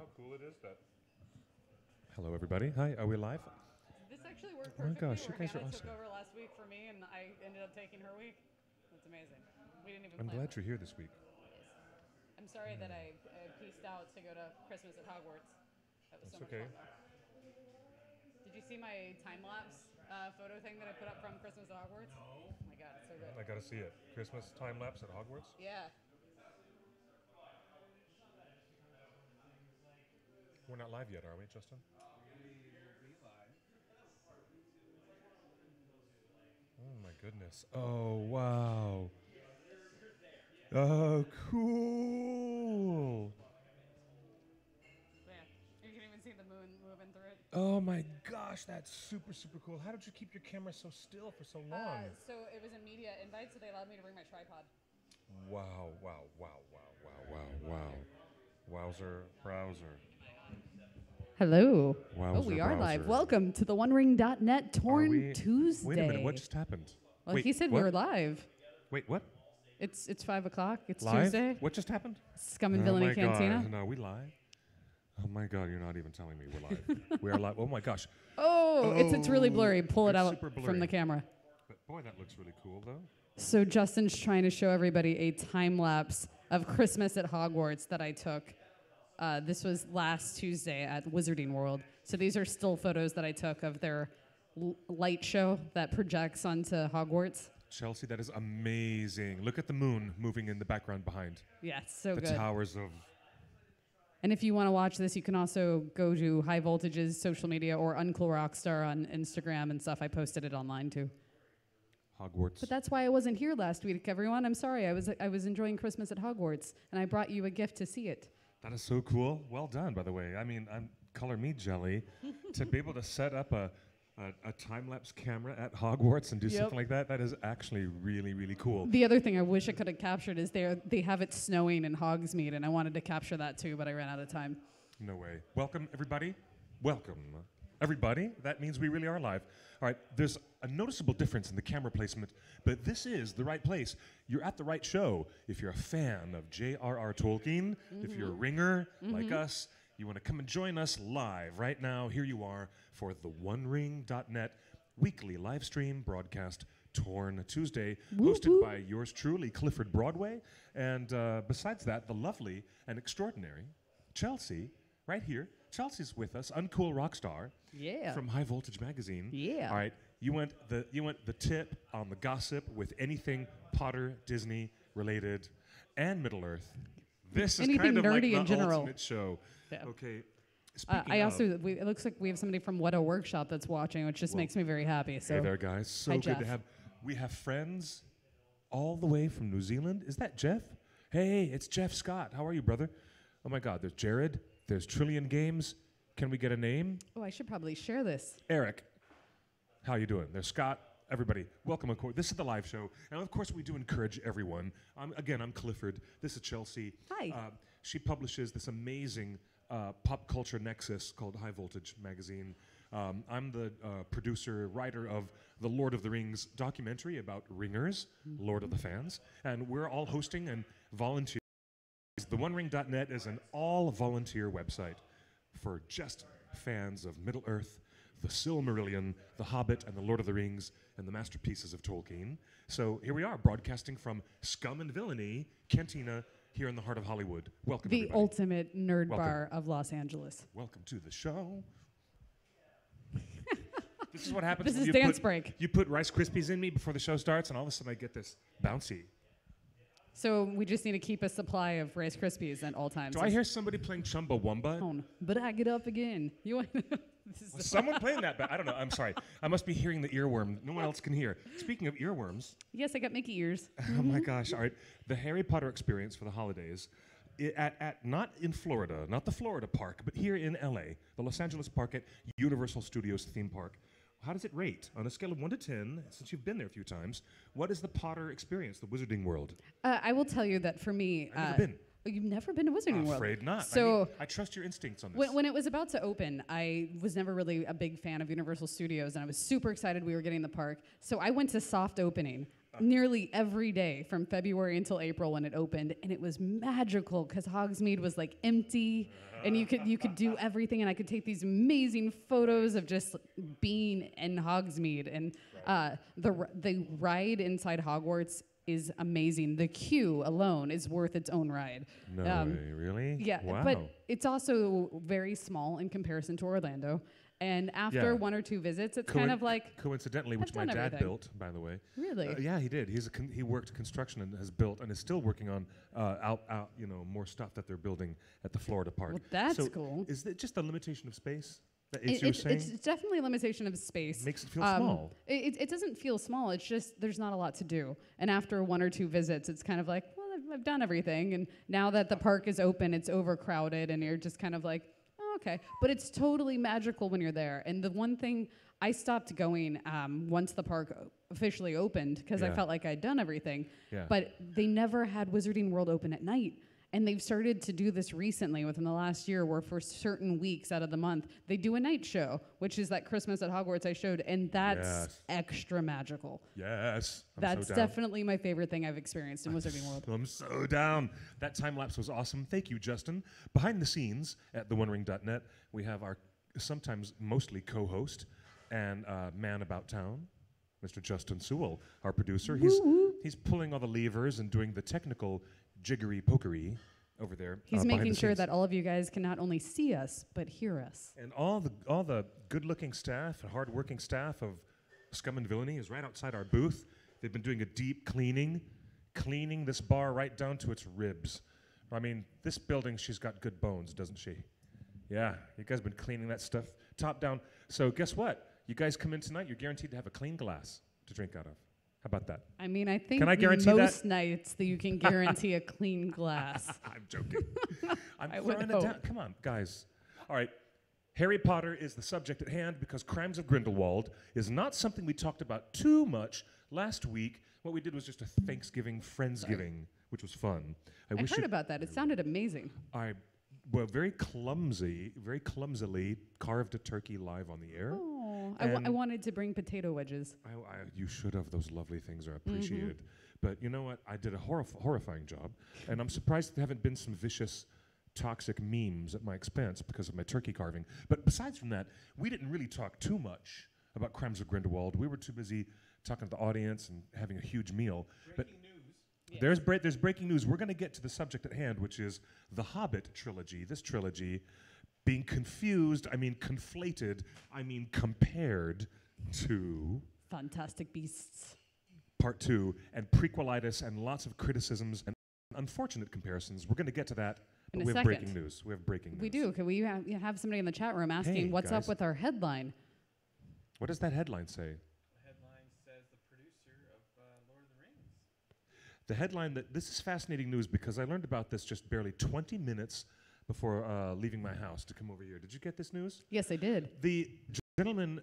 how cool it is that... Hello, everybody. Hi, are we live? This actually worked Oh my perfectly. gosh, you where guys are Hannah awesome. took over last week for me, and I ended up taking her week. That's amazing. We didn't even I'm plan glad that. you're here this week. I'm sorry that I pieced out to go to Christmas at Hogwarts. That was That's so much okay. fun, though. Did you see my time-lapse photo thing that I put up from Christmas at Hogwarts? No. Oh my God, it's so good. I gotta see it. Christmas time lapse at Hogwarts. Yeah. We're not live yet, are we, Justin? Oh my goodness. Oh wow. Oh cool. Yeah. You can even see the moon moving through it. Oh my gosh, that's super cool. How did you keep your camera so still for so long? So it was a media invite, so they allowed me to bring my tripod. Wow. Wowzer, browser. Hello. Wowzer, We are live. browser. Welcome to the OneRing.net Torn Tuesday. Wait a minute, what just happened? Well, Wait, he said what? we were live. Wait, what? It's 5 o'clock. It's Live? Tuesday. What just happened? Scum and Villainy my Cantina. God. No, we live? Oh my God, you're not even telling me we're live. We are live. Oh my gosh. Oh, it's really blurry. Pull it It's out super blurry. from the camera. But boy, that looks really cool though. So Justin's trying to show everybody a time lapse of Christmas at Hogwarts that I took. This was last Tuesday at Wizarding World. So these are still photos that I took of their light show that projects onto Hogwarts. Chelsea, that is amazing. Look at the moon moving in the background behind. Yeah, it's so The good. towers of... And if you want to watch this, you can also go to High Voltage's social media or Uncool Rockstar on Instagram and stuff. I posted it online too. Hogwarts. But that's why I wasn't here last week, everyone. I'm sorry. I was enjoying Christmas at Hogwarts, and I brought you a gift to see it. That is so cool. Well done, by the way. I mean, I'm color me jelly. To be able to set up a time-lapse camera at Hogwarts and do something like that, that is actually really cool. The other thing I wish I could have captured is they have it snowing in Hogsmeade, and I wanted to capture that too, but I ran out of time. No way. Welcome, everybody. Welcome, everybody. That means we really are live. All right, there's a noticeable difference in the camera placement, but this is the right place. You're at the right show. If you're a fan of J.R.R. Tolkien, if you're a ringer like us, you want to come and join us live right now. Here you are for the OneRing.net weekly live stream broadcast Torn Tuesday, hosted by yours truly, Clifford Broadway. And besides that, the lovely and extraordinary Chelsea, right here. Chelsea's with us, Uncool Rockstar from High Voltage Magazine. Yeah. All right, you went the tip on the gossip with anything Potter, Disney related, and Middle Earth. This is Anything kind of nerdy like the in general. ultimate show. Yeah. Okay. Speaking It looks like we have somebody from Weta Workshop that's watching, which just makes me very happy. So hey there, guys. So hi, good Jeff. to have. We have friends all the way from New Zealand. Is that Jeff? Hey, it's Jeff Scott. How are you, brother? Oh my God. There's Jared. There's Trillion Games. Can we get a name? Oh, I should probably share this. Eric. How you doing? There's Scott. Everybody, welcome. This is the live show. And of course, we do encourage everyone. I'm Clifford. This is Chelsea. Hi. She publishes this amazing pop culture nexus called High Voltage Magazine. I'm the producer, writer of the Lord of the Rings documentary about ringers, Lord of the Fans. And we're all hosting and volunteering. The OneRing.net is an all-volunteer website for just fans of Middle-earth, the Silmarillion, the Hobbit, and the Lord of the Rings, and the masterpieces of Tolkien. So here we are, broadcasting from Scum and Villainy Cantina here in the heart of Hollywood. Welcome, The everybody. ultimate nerd bar of Los Angeles. Welcome to the show. This is what happens This when is you dance break. You put Rice Krispies in me before the show starts, and all of a sudden I get this bouncy. So we just need to keep a supply of Rice Krispies at all times. Do I hear somebody playing Chumbawamba? But I get up again. You want Was someone playing that? I don't know. I'm sorry. I must be hearing the earworm. No one else can hear. Speaking of earworms. Yes, I got Mickey ears. Oh my gosh. All right. The Harry Potter experience for the holidays at not in Florida, not the Florida park, but here in LA, the Los Angeles park at Universal Studios theme park. How does it rate on a scale of 1 to 10, since you've been there a few times? What is the Potter experience, the Wizarding World? I will tell you that for me... I've never been. You've never been to Wizarding World? I'm afraid not. So I trust your instincts on this. when it was about to open, I was never really a big fan of Universal Studios, and I was super excited we were getting the park. So I went to soft opening. nearly every day from February until April when it opened, and it was magical because Hogsmeade was like empty, and you could do everything, and I could take these amazing photos of just being in Hogsmeade, and the ride inside Hogwarts is amazing. The queue alone is worth its own ride. No way, really? Yeah, Wow. but it's also very small in comparison to Orlando. And after one or two visits, it's kind of like coincidentally, which my dad everything. built, by the way. Really? Yeah, he did. He worked construction and has built and is still working on more stuff that they're building at the Florida Park. Well, that's so cool. Is it just a limitation of space? It's definitely a limitation of space. Makes it feel small. It doesn't feel small. It's just there's not a lot to do. And after one or two visits, it's kind of like, well, I've done everything. And now that the park is open, it's overcrowded, and you're just kind of like, oh, okay. But it's totally magical when you're there. And the one thing I stopped going once the park officially opened because I felt like I'd done everything. Yeah. But they never had Wizarding World open at night. And they've started to do this recently within the last year where for certain weeks out of the month, they do a night show, which is that Christmas at Hogwarts I showed, and that's extra magical. Yes. That's definitely my favorite thing I've experienced in Wizarding World. I'm so down. That time lapse was awesome. Thank you, Justin. Behind the scenes at theonering.net, we have our sometimes mostly co-host and man about town, Mr. Justin Sewell, our producer. He's pulling all the levers and doing the technical jiggery pokery over there. He's making sure that all of you guys can not only see us but hear us. And all the good-looking staff and hard-working staff of Scum and Villainy is right outside our booth. They've been doing a deep cleaning this bar right down to its ribs. I mean, this building, she's got good bones, doesn't she? Yeah, you guys have been cleaning that stuff top down. So guess what? You guys come in tonight, you're guaranteed to have a clean glass to drink out of. How about that? I mean, I think Can I guarantee most nights that you can guarantee a clean glass. I'm joking. I'm I would throwing it hope. down. Come on, guys. All right. Harry Potter is the subject at hand because Crimes of Grindelwald is not something we talked about too much last week. What we did was just a Thanksgiving Friendsgiving, which was fun. I heard about that. It sounded amazing. Very clumsily carved a turkey live on the air. Oh, I wanted to bring potato wedges. You should have. Those lovely things are appreciated. But you know what? I did a horrifying job, and I'm surprised there haven't been some vicious, toxic memes at my expense because of my turkey carving. But besides from that, we didn't really talk too much about Crimes of Grindelwald. We were too busy talking to the audience and having a huge meal. Breaking news. Yeah. There's breaking news. We're going to get to the subject at hand, which is the Hobbit trilogy. This trilogy being conflated, compared to Fantastic Beasts. Part 2 and prequelitis and lots of criticisms and unfortunate comparisons. We're going to get to that. In but a we have second. breaking news. We have breaking news. We do. Can we have somebody in the chat room asking what's guys. up with our headline? What does that headline say? The headline says the producer of Lord of the Rings. The headline this is fascinating news because I learned about this just barely 20 minutes before leaving my house to come over here. Did you get this news? Yes, I did. The gentleman